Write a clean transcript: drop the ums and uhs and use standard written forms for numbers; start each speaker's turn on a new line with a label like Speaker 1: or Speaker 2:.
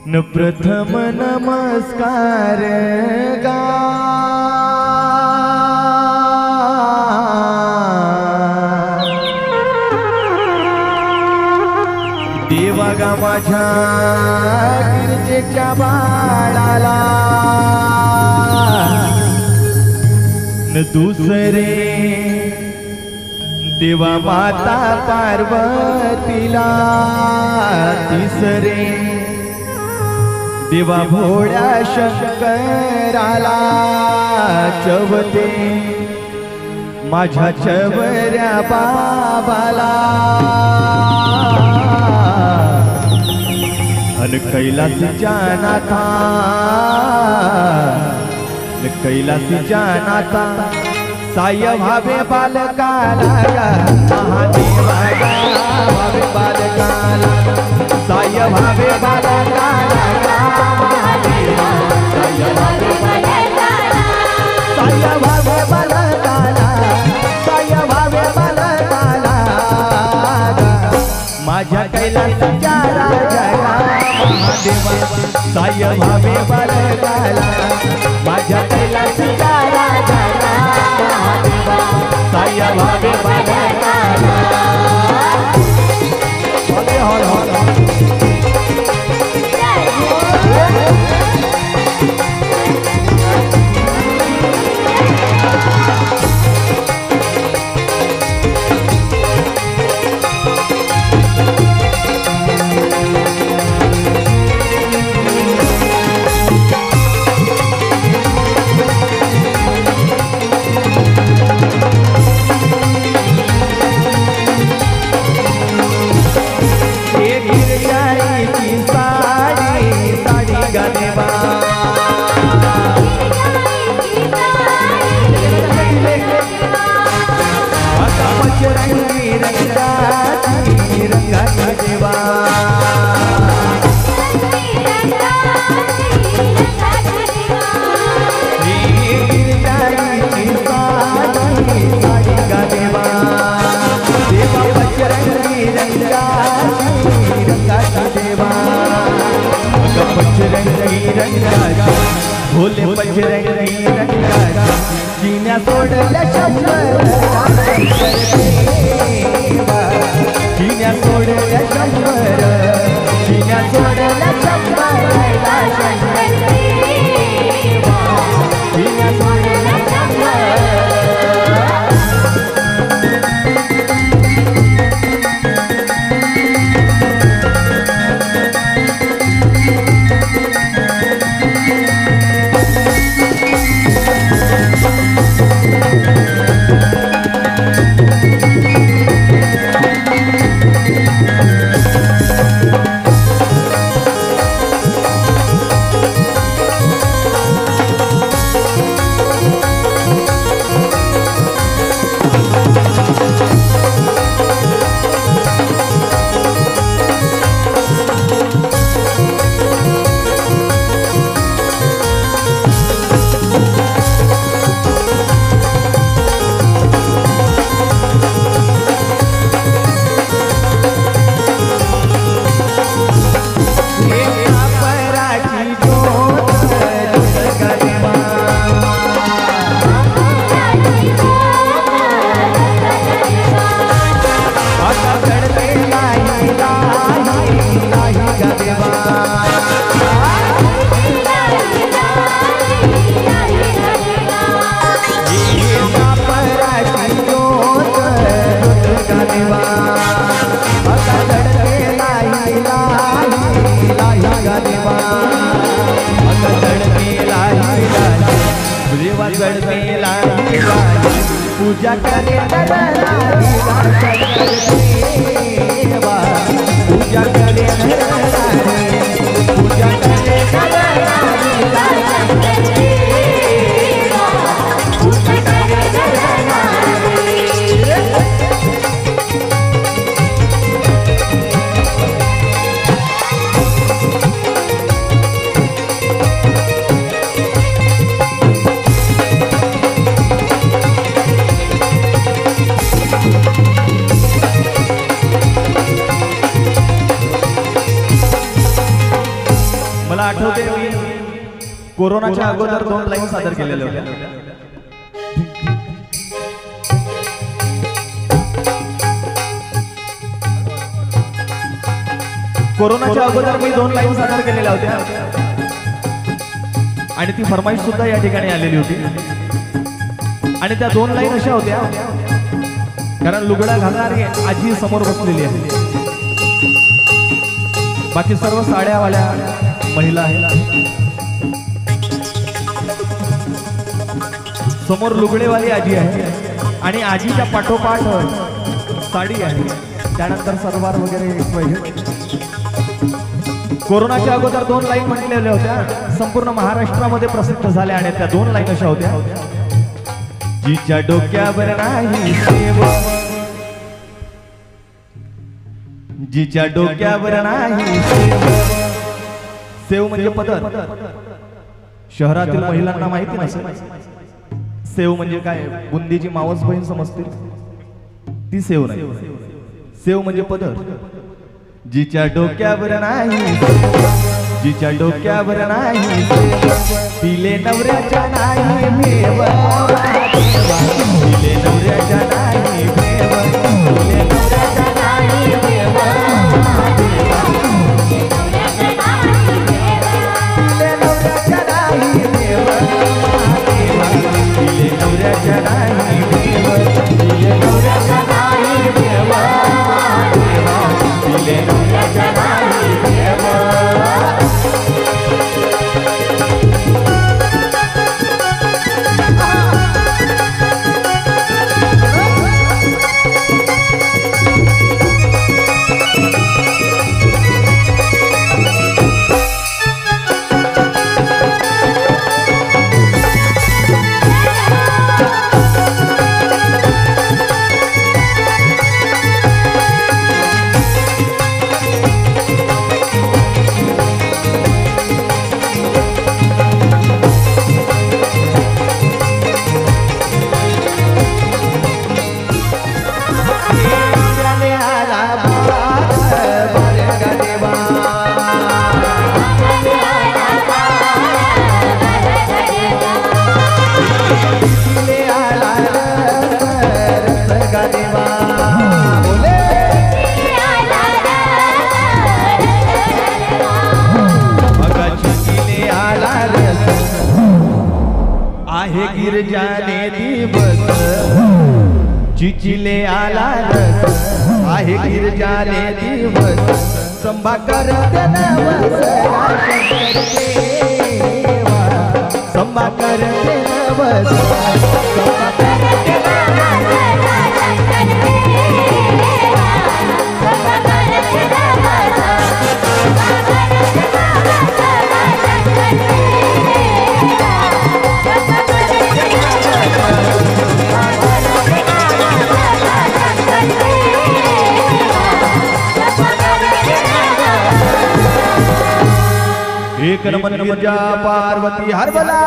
Speaker 1: न प्रथम नमस्कार गा देवा गा माझ्या गिरजेच्या बाळाला न दुसरे देवा माता पार्वतीला तिसरे देवा भोळ्या शंकराला चवते माझ्या चवऱ्या बाबाला अन कैलासच्या नाथा कैलासच्या नाथा साय भावे बालकाला महादेवा भावे बालकाला साय भावे बालकाला साय भावे बालकाला साय भावे बालकाला साय भावे बालकाला माझ्या कैलासच्या राजाला महादेवा साय भावे बालकाला माझ्या कैलासच्या राजाला महादेवा साय भावे बालकाला होले होल होल भोले बजरंगी रंगा जिन्या सोडल्या शंभर जिन्या सोडल्या शंभर जिन्या सोडल्या शंभर जिन्या सोडल्या शंभर पूजा करे पूजा करे पूजा करे आठवते मी कोरोनाच्या अगोदर 2 लाईन सादर केलेल्या होत्या. कोरोनाच्या अगोदर मी 2 लाईन सादर केलेल्या होत्या आणि ती फरमाईश सुद्धा या ठिकाणी आलेली होती. आणि त्या 2 लाईन अशा होत्या, कारण लुगडा घालणारी आजी समोर बसलेली आहे, बाकी सर्व साड्यावाल्या महिला आहेत. समोर लुगडेवाली आजी आहे आणि आजीच्या पाठोपाठ साडी आहे, त्यानंतर सलवार वगैरे पाहिजे. कोरोनाच्या अगोदर 2 लाईन म्हटलेल्या होत्या, संपूर्ण महाराष्ट्रामध्ये प्रसिद्ध झाल्या आणि त्या 2 लाईन अशा होत्या. जिच्या डोक्यावर नाही सेव, जिच्या डोक्यावर नाही सेव. सेव म्हणजे पदर. शहरातील महिलांना माहिती नसेल सेव म्हणजे काय, बुंदीची मावस बहीण समजतील ती सेव नाही. सेव म्हणजे पदर. जिच्या डोक्यावर नाही, जिच्या डोक्यावर नाही तिले नवऱ्याच्या नाही भेव, तिले नवऱ्याच्या नाही भेव, तिले नवऱ्याच्या नाही भेव, तिले नवऱ्याच्या नाही भेव, तिले नवऱ्याच्या नाही भेव, तिले नवऱ्याच्या नाही भेव, तिले नवऱ्याच्या नाही भेव. आहे गिरजाने दिवस चिचिले आला रस, आहे गिरजाने दिवस संभा करते नवस, संभा करते नवस, संभा करते एक नमन गिरजा पार्वती हर बला.